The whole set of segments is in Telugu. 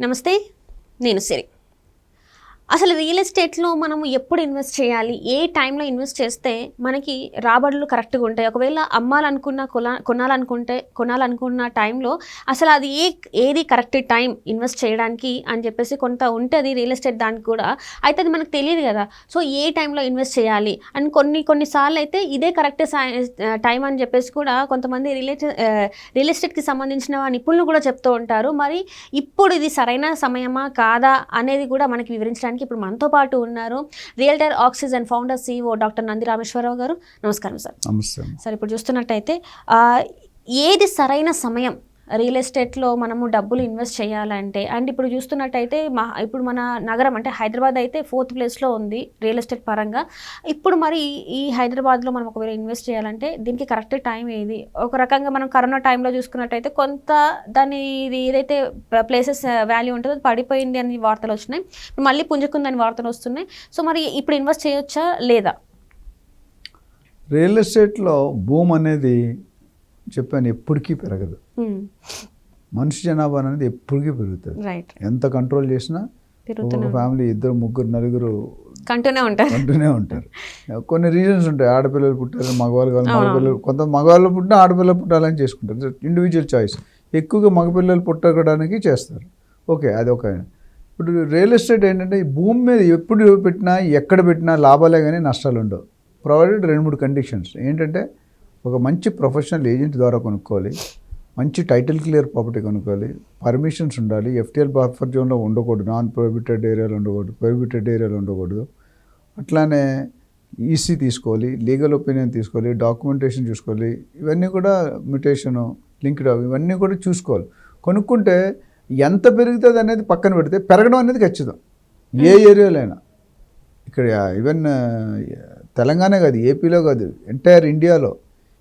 నమస్తే, నేను సిరి. అసలు రియల్ ఎస్టేట్లో మనము ఎప్పుడు ఇన్వెస్ట్ చేయాలి, ఏ టైంలో ఇన్వెస్ట్ చేస్తే మనకి రాబడులు కరెక్ట్గా ఉంటాయి? ఒకవేళ అమ్మాలనుకున్న కొనాలనుకున్న టైంలో అసలు అది ఏది కరెక్ట్ టైం ఇన్వెస్ట్ చేయడానికి అని చెప్పేసి కొంత ఉంటుంది రియల్ ఎస్టేట్ దానికి కూడా. అయితే అది మనకు తెలియదు కదా. సో ఏ టైంలో ఇన్వెస్ట్ చేయాలి అని కొన్నిసార్లు అయితే ఇదే కరెక్ట్ టైం అని చెప్పేసి కూడా కొంతమంది రియల్ ఎస్టేట్కి సంబంధించిన నిపుణులు కూడా చెప్తూ ఉంటారు. మరి ఇప్పుడు ఇది సరైన సమయమా కాదా అనేది కూడా మనకి వివరించడానికి ఇప్పుడు మనతో పాటు ఉన్నారు realtor oxygen founder CEO doctor Nandi Rameshwar Rao గారు. నమస్కారం సార్. నమస్తే సార్, ఇప్పుడు చూస్తున్నట్టయితే ఏది సరైన సమయం రియల్ ఎస్టేట్లో మనము డబ్బులు ఇన్వెస్ట్ చేయాలంటే? అండ్ ఇప్పుడు చూస్తున్నట్టయితే ఇప్పుడు మన నగరం అంటే హైదరాబాద్ అయితే 4th ప్లేస్లో ఉంది రియల్ ఎస్టేట్ పరంగా. ఇప్పుడు మరి ఈ హైదరాబాద్లో మనం ఒకవేళ ఇన్వెస్ట్ చేయాలంటే దీనికి కరెక్ట్ టైం ఏది? ఒక రకంగా మనం కరోనా టైంలో చూసుకున్నట్టయితే కొంత దాని ఏదైతే ప్లేసెస్ వాల్యూ ఉంటుందో అది పడిపోయింది అని వార్తలు వచ్చినాయి, మళ్ళీ పుంజుకుందని వార్తలు వస్తున్నాయి. సో మరి ఇప్పుడు ఇన్వెస్ట్ చేయొచ్చా లేదా? రియల్ ఎస్టేట్లో భూమి అనేది చెప్పాను ఎప్పటికీ పెరగదు. మనిషి జనాభా అనేది ఎప్పటికీ పెరుగుతుంది. ఎంత కంట్రోల్ చేసినా ఒక ఫ్యామిలీ 2, 3, 4 కంటూనే ఉంటారు. కొన్ని రీజన్స్ ఉంటాయి. ఆడపిల్లలు పుట్టారు, మగవాళ్ళు కావాలి, మగపిల్లలు కొంత మగవాళ్ళు పుట్టినా ఆడపిల్లలు పుట్టాలని చేసుకుంటారు. Individual choice. ఎక్కువగా మగపిల్లలు పుట్టడానికి చేస్తారు. ఓకే, అది ఒక. ఇప్పుడు రియల్ ఎస్టేట్ ఏంటంటే ఈ భూమి మీద ఎప్పుడు పెట్టినా ఎక్కడ పెట్టినా లాభాలే కానీ నష్టాలు ఉండవు. ప్రొవైడెడ్ 2-3 కండిషన్స్ ఏంటంటే ఒక మంచి ప్రొఫెషనల్ ఏజెంట్ ద్వారా కొనుక్కోవాలి, మంచి టైటిల్ క్లియర్ ప్రాపర్టీ కొనుక్కోవాలి, పర్మిషన్స్ ఉండాలి, FTL బఫర్ జోన్లో ఉండకూడదు, నాన్ ప్రొహిబిటెడ్ ఏరియాలో ఉండకూడదు, ప్రొహిబిటెడ్ ఏరియాలో ఉండకూడదు. అట్లానే EC తీసుకోవాలి, లీగల్ ఒపీనియన్ తీసుకోవాలి, డాక్యుమెంటేషన్ చూసుకోవాలి. ఇవన్నీ కూడా మ్యూటేషను లింక్డ్ ఇవన్నీ కూడా చూసుకోవాలి. కొనుక్కుంటే ఎంత పెరుగుతుంది అనేది పక్కన పెడితే పెరగడం అనేది ఖచ్చితం ఏ ఏరియాలో అయినా. ఇక్కడ ఈవెన్ తెలంగాణ కాదు, ఏపీలో కాదు, ఎంటైర్ ఇండియాలో.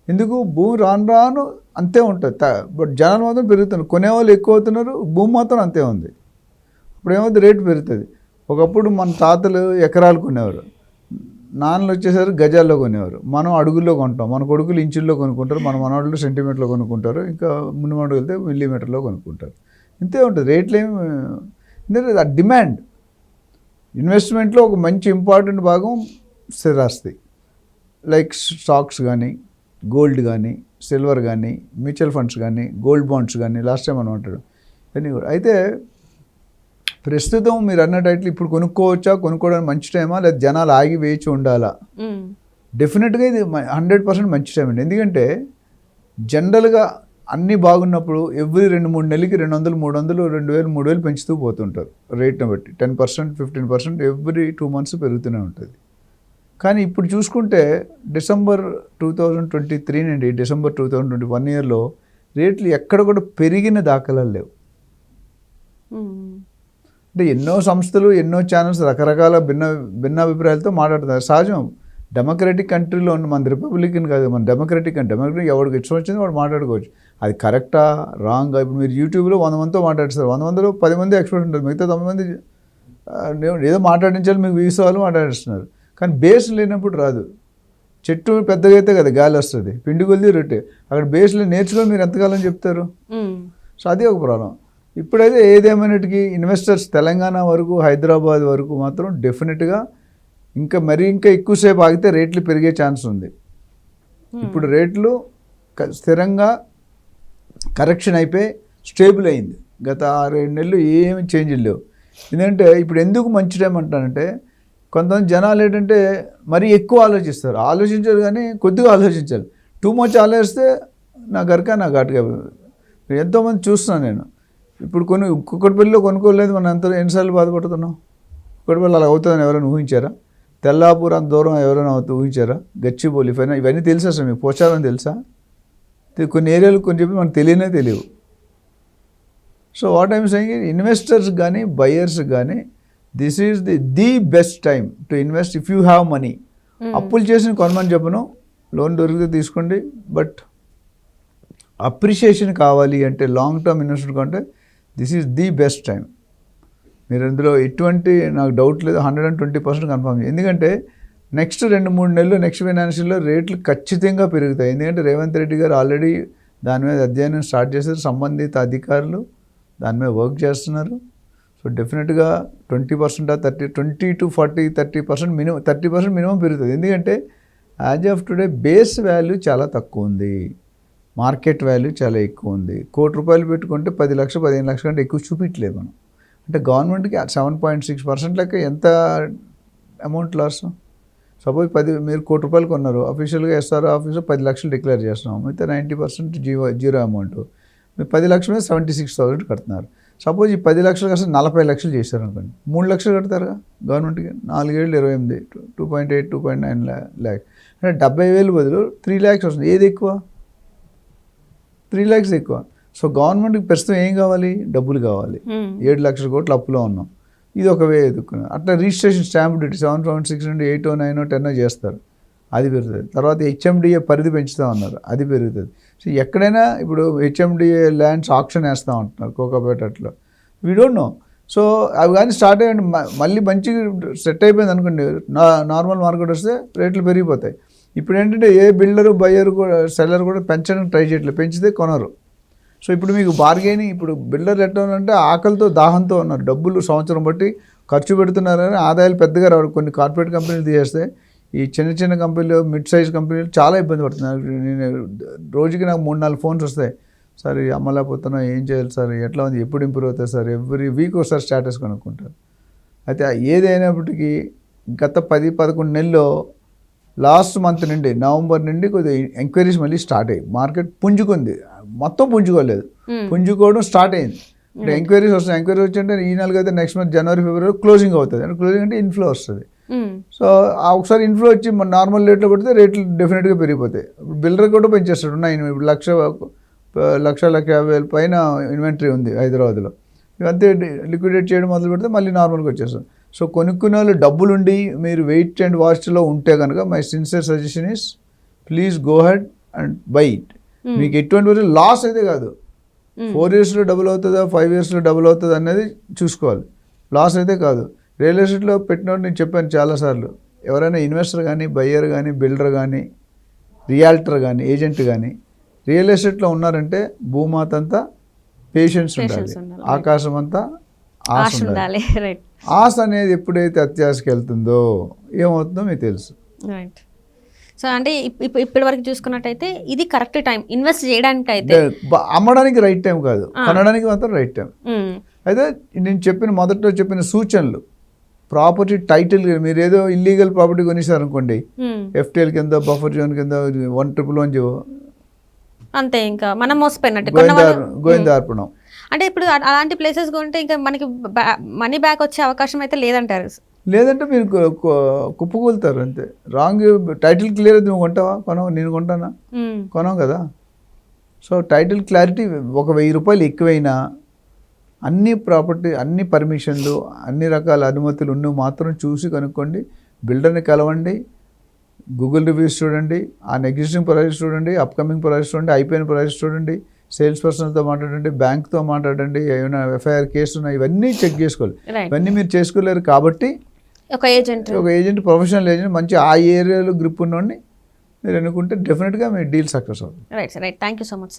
ఎందుకు భూమి రాను అంతే ఉంటుంది, బట్ జనాలు మాత్రం పెరుగుతున్నారు. కొనేవాళ్ళు ఎక్కువ అవుతున్నారు, భూమి మాత్రం అంతే ఉంది. ఇప్పుడు ఏమవుతుంది, రేటు పెరుగుతుంది. ఒకప్పుడు మన తాతలు ఎకరాలు కొనేవారు, నాన్నలు వచ్చేసరికి గజాల్లో కొనేవారు. మనం అడుగుల్లో కొంటాం, మన కొడుకులు ఇంచుల్లో కొనుక్కుంటారు, మన మనవాళ్ళు సెంటీమీటర్లో కొనుక్కుంటారు, ఇంకా ముందు వెళ్తే మిల్లీమీటర్లో కొనుక్కుంటారు. ఇంతే ఉంటుంది. రేట్లు ఏమి ఎందుకంటే ఆ డిమాండ్. ఇన్వెస్ట్మెంట్లో ఒక మంచి ఇంపార్టెంట్ భాగం స్థిరాస్తి, లైక్ స్టాక్స్ కానీ, గోల్డ్ కానీ, సిల్వర్ కానీ, మ్యూచువల్ ఫండ్స్ కానీ, గోల్డ్ బాండ్స్ కానీ. లాస్ట్ టైం మనం అంటాడు ఇవన్నీ కూడా. అయితే ప్రస్తుతం మీరు అన్న టైటిల్ ఇప్పుడు కొనుక్కోవడానికి మంచి టైమా, లేదా జనాలు ఆగి వేచి ఉండాలా? డెఫినెట్గా ఇది 100% మంచి టైం అండి. ఎందుకంటే జనరల్గా అన్నీ బాగున్నప్పుడు ఎవ్రీ 2-3 నెలలకి 200, 300, 2000, 3000 పెంచుతూ పోతుంటారు రేట్ని బట్టి. 10%, 15% ఎవ్రీ 2 months పెరుగుతూనే ఉంటుంది. కానీ ఇప్పుడు చూసుకుంటే డిసెంబర్ 2023 నుండి డిసెంబర్ 2020 1 yearలో రేట్లు ఎక్కడ కూడా పెరిగిన దాఖలాలు లేవు. అంటే ఎన్నో సంస్థలు, ఎన్నో ఛానల్స్ రకరకాల భిన్న అభిప్రాయాలతో మాట్లాడుతున్నారు. సహజం. డెమోక్రటిక్ కంట్రీలో ఉన్న మన రిపబ్లికన్ కాదు, మన డెమోక్రటిక్ ఎవరికి ఇష్టం వచ్చింది వాడు మాట్లాడుకోవచ్చు. అది కరెక్టా రాంగ్? ఇప్పుడు మీరు యూట్యూబ్లో 100 మందితో మాట్లాడిస్తారు, 100 మందిలో 10 మంది ఎక్స్పర్ట్ ఉంటారు, మిగతా 9 మంది ఏదో మాట్లాడించాలి మీకు వీసే వాళ్ళు మాట్లాడిస్తున్నారు. కానీ బేస్ లేనప్పుడు రాదు. చెట్టు పెద్దగా అయితే కదా గాలి వస్తుంది, పిండి కొలిది రొట్టె. అక్కడ బేస్లో నేర్చుకొని మీరు ఎంతకాలం చెప్తారు? సో అది ఒక ప్రాబ్లం. ఇప్పుడైతే ఏదేమైనటికి ఇన్వెస్టర్స్ తెలంగాణ వరకు, హైదరాబాద్ వరకు మాత్రం డెఫినెట్గా ఇంకా ఎక్కువసేపు ఆగితే రేట్లు పెరిగే ఛాన్స్ ఉంది. ఇప్పుడు రేట్లు స్థిరంగా కరెక్షన్ అయిపోయి స్టేబుల్ అయింది. గత 6-7 నెలలు ఏమి చేంజ్లు లేవు. ఎందుకంటే ఇప్పుడు ఎందుకు మంచి టైం అంటానంటే, కొంతమంది జనాలు ఏంటంటే మరీ ఎక్కువ ఆలోచించారు కానీ కొద్దిగా ఆలోచించాలి. టూ మచ్ ఆలోచిస్తే నా గరక నా ఘాటుగా. ఎంతోమంది చూస్తున్నాను నేను. ఇప్పుడు కుక్కటిపల్లిలో కొనుక్కోలేదు, మనం ఎన్నిసార్లు బాధపడుతున్నాం. కుక్కటిపల్లి అలా అవుతుందని ఎవరైనా ఊహించారా? తెల్లాపూర్ అంత దూరం ఎవరైనా ఊహించారా? గచ్చిబౌలి ఇవన్నీ తెలుసా అసలు మీకు? పోచారం తెలుసా? కొన్ని ఏరియాలు కొన్ని చెప్పి మనకు తెలియవు. So what I'm saying, investors కానీ బయర్స్ కానీ this is the best time to invest if you have money. అప్పులు చేసిన కొనమని చెప్పను, లోన్ దొరికితే తీసుకోండి. బట్ అప్రిషియేషన్ కావాలి అంటే, లాంగ్ టర్మ్ ఇన్వెస్ట్మెంట్ కంటే this is the best time. మీరు అందులో ఎటువంటి నాకు డౌట్ లేదు, 120% కన్ఫర్మ్. ఎందుకంటే నెక్స్ట్ 2-3 నెలలు నెక్స్ట్ ఫైనాన్షియల్లో రేట్లు ఖచ్చితంగా పెరుగుతాయి. ఎందుకంటే రేవంత్ రెడ్డి గారు ఆల్రెడీ దాని మీద అధ్యయనం స్టార్ట్ చేశారు, సంబంధిత అధికారులు దాని మీద వర్క్ చేస్తున్నారు. సో డెఫినెట్గా 20% 20 to 40 30% మినిమం 30% మినిమం పెరుగుతుంది. ఎందుకంటే as of today base value చాలా తక్కువ ఉంది, మార్కెట్ వాల్యూ చాలా ఎక్కువ ఉంది. ₹1,00,00,000 పెట్టుకుంటే 10 లక్షలు 15 లక్షల కంటే ఎక్కువ చూపించలేదు మనం. అంటే గవర్నమెంట్కి 7.6% లెక్క ఎంత అమౌంట్ లాస్. సపోజ్ మీరు ₹1,00,00,000 కొన్నారు, అఫీషియల్గా ఎస్ఆర్ ఆఫీస్లో 10 లక్షలు డిక్లేర్ చేస్తున్నాం, మిగతా 90% జీరో అమౌంట్. మీరు 10 లక్షల మీద 76,000 కడుతున్నారు. సపోజ్ ఈ 10 లక్షలు కాస్త 40 లక్షలు చేశారు అనుకోండి, 3 లక్షలు కడతారుగా గవర్నమెంట్కి. 4 ఏళ్ళు 28, 2.8 2.9 ల్యాక్ అంటే 70,000 బదులు 3 lakhs వస్తుంది. ఏది ఎక్కువ? 3 lakhs ఎక్కువ. సో గవర్నమెంట్కి ప్రస్తుతం ఏం కావాలి? డబ్బులు కావాలి. 7 లక్షల కోట్లు అప్పులో ఉన్నాం. ఇది ఒక వే ఎదుర్కొన్నాం. అట్లా రిజిస్ట్రేషన్ స్టాంప్ డ్యూటీ 7.6 నుండి 8, 9, 10 చేస్తారు, అది పెరుగుతుంది. తర్వాత హెచ్ఎండిఏ పరిధి పెంచుతూ ఉన్నారు, అది పెరుగుతుంది. సో ఎక్కడైనా ఇప్పుడు హెచ్ఎండిఏ ల్యాండ్స్ ఆప్షన్ వేస్తూ ఉంటున్నారు కోకాపేట అట్లా, వీ డోంట్ నో. సో అవి కానీ స్టార్ట్ అయ్యండి, మళ్ళీ మంచిగా సెట్ అయిపోయింది అనుకోండి, నార్మల్ మార్కెట్ వస్తే రేట్లు పెరిగిపోతాయి. ఇప్పుడు ఏంటంటే ఏ బిల్డరు బయ్యరు కూడా సెల్లర్ కూడా పెంచడానికి ట్రై చేయట్లేదు, పెంచితే కొనరు. సో ఇప్పుడు మీకు బార్గెనింగ్, ఇప్పుడు బిల్డర్లు ఎట్లా ఉన్నారంటే ఆకలితో దాహంతో ఉన్నారు, డబ్బులు సంవత్సరం బట్టి ఖర్చు పెడుతున్నారు కానీ ఆదాయాలు పెద్దగా రావడం. కొన్ని కార్పొరేట్ కంపెనీలు తీసేస్తే ఈ చిన్న చిన్న కంపెనీలు, మిడ్ సైజ్ కంపెనీలు చాలా ఇబ్బంది పడుతున్నారు. నేను రోజుకి నాకు 3-4 ఫోన్స్ వస్తాయి, సార్ అమ్మలేకపోతున్నా, ఏం చేయాలి సార్, ఎట్లా ఉంది, ఎప్పుడు ఇంప్రూవ్ అవుతుంది సార్, ఎవ్రీ వీక్ ఒకసారి స్టేటస్ కనుక్కుంటారు. అయితే ఏదైనప్పటికీ గత 10-11 నెలల్లో లాస్ట్ మంత్ నుండి నవంబర్ నుండి కొద్దిగా ఎంక్వైరీస్ మళ్ళీ స్టార్ట్ అయ్యి మార్కెట్ పుంజుకుంది. మొత్తం పుంజుకోలేదు, పుంజుకోవడం స్టార్ట్ అయింది. అంటే ఎంక్వైరీస్ వస్తాయి, ఎంక్వైరీ వచ్చి ఈ నెలకి అయితే నెక్స్ట్ మంత్ జనవరి ఫిబ్రవరి క్లోజింగ్ అవుతుంది. అంటే క్లోజింగ్ అంటే ఇన్ఫ్లో వస్తుంది. సో ఒకసారి ఇన్ఫ్లో వచ్చి మన నార్మల్ రేట్లో పడితే రేట్లు డెఫినెట్గా పెరిగిపోతాయి. బిల్డర్ కూడా పెంచేస్తాడు. ఉన్నాయి ఇప్పుడు 1,50,000 పైన ఇన్వెంటరీ ఉంది హైదరాబాద్లో. ఇవంతే లిక్విడేట్ చేయడం మొదలు పెడితే మళ్ళీ నార్మల్గా వచ్చేస్తుంది. సో కొనుక్కునే వాళ్ళు డబ్బులుండి మీరు వెయిట్ అండ్ వాచ్లో ఉంటే కనుక my sincere suggestion is please go head and by it. మీకు ఎటువంటి లాస్ అయితే కాదు, 4 yearsలో డబుల్ అవుతుందా 5 yearsలో డబుల్ అవుతుందా అనేది చూసుకోవాలి, లాస్ అయితే కాదు. రియల్ ఎస్టేట్లో పెట్టినట్టు నేను చెప్పాను చాలాసార్లు, ఎవరైనా ఇన్వెస్టర్ కానీ బయ్యర్ కానీ బిల్డర్ కానీ రియాల్టర్ కానీ ఏజెంట్ కానీ రియల్ ఎస్టేట్లో ఉన్నారంటే భూమాత అంతా పేషెన్స్ ఉండాలి, ఆకాశం అంతా ఆశ ఉండాలి. ఆశ అనేది ఎప్పుడైతే అత్యాశకి వెళ్తుందో ఏమవుతుందో మీకు తెలుసు. రైట్. సో అంటే ఇప్పటి వరకు చూసుకున్నట్టయితే ఇది కరెక్ట్ టైం ఇన్వెస్ట్ చేయడానికి. అయితే అమ్మడానికి రైట్ టైం కాదు, కొనడానికి మాత్రం రైట్ టైం. అయితే నేను మొదట్లో చెప్పిన సూచనలు, ప్రాపర్టీ టైటిల్, మీరు ఏదో ఇల్లీగల్ ప్రాపర్టీ కొనేసారనుకోండి, FTL కింద బఫర్ జోన్ కింద 111 అంతే, ఇంకా మనం మోసపోయినట్టు గోవిందార్పణం. అంటే ఇప్పుడు అలాంటి ప్లేసెస్ కొంటే ఇంకా మనకి మనీ బ్యాక్ వచ్చే అవకాశం అయితే లేదంటారు. లేదంటే మీరు కుప్పకూలుతారు అంతే. రాంగ్ టైటిల్ క్లియర్ అయితే నువ్వు కొంటావా? కొనవు. నేను కొంటానా? కొనవు కదా. సో టైటిల్ క్లారిటీ ఒక ₹1,000 ఎక్కువైనా అన్ని ప్రాపర్టీ, అన్ని పర్మిషన్లు, అన్ని రకాల అనుమతులు ఉన్నవి మాత్రం చూసి కనుక్కోండి. బిల్డర్ని కలవండి, గూగుల్ రివ్యూస్ చూడండి, ఆ ఎగ్జిస్టింగ్ ప్రైస్ చూడండి, అప్కమింగ్ ప్రైస్ చూడండి, అయిపోయిన ప్రైస్ చూడండి, సేల్స్ పర్సన్తో మాట్లాడండి, బ్యాంక్తో మాట్లాడండి, ఏమైనా FIR కేసు ఉన్నాయి, ఇవన్నీ చెక్ చేసుకోవాలి. ఇవన్నీ మీరు చేసుకోలేరు కాబట్టి ఒక ఏజెంట్ ప్రొఫెషనల్ ఏజెంట్ మంచి ఆ ఏరియాలో గ్రిప్ ఉన్నోడిని మీరు అనుకుంటే డెఫినెట్గా మీ డీల్ సక్సెస్ అవుతుంది. Right sir, right. Thank you so much sir.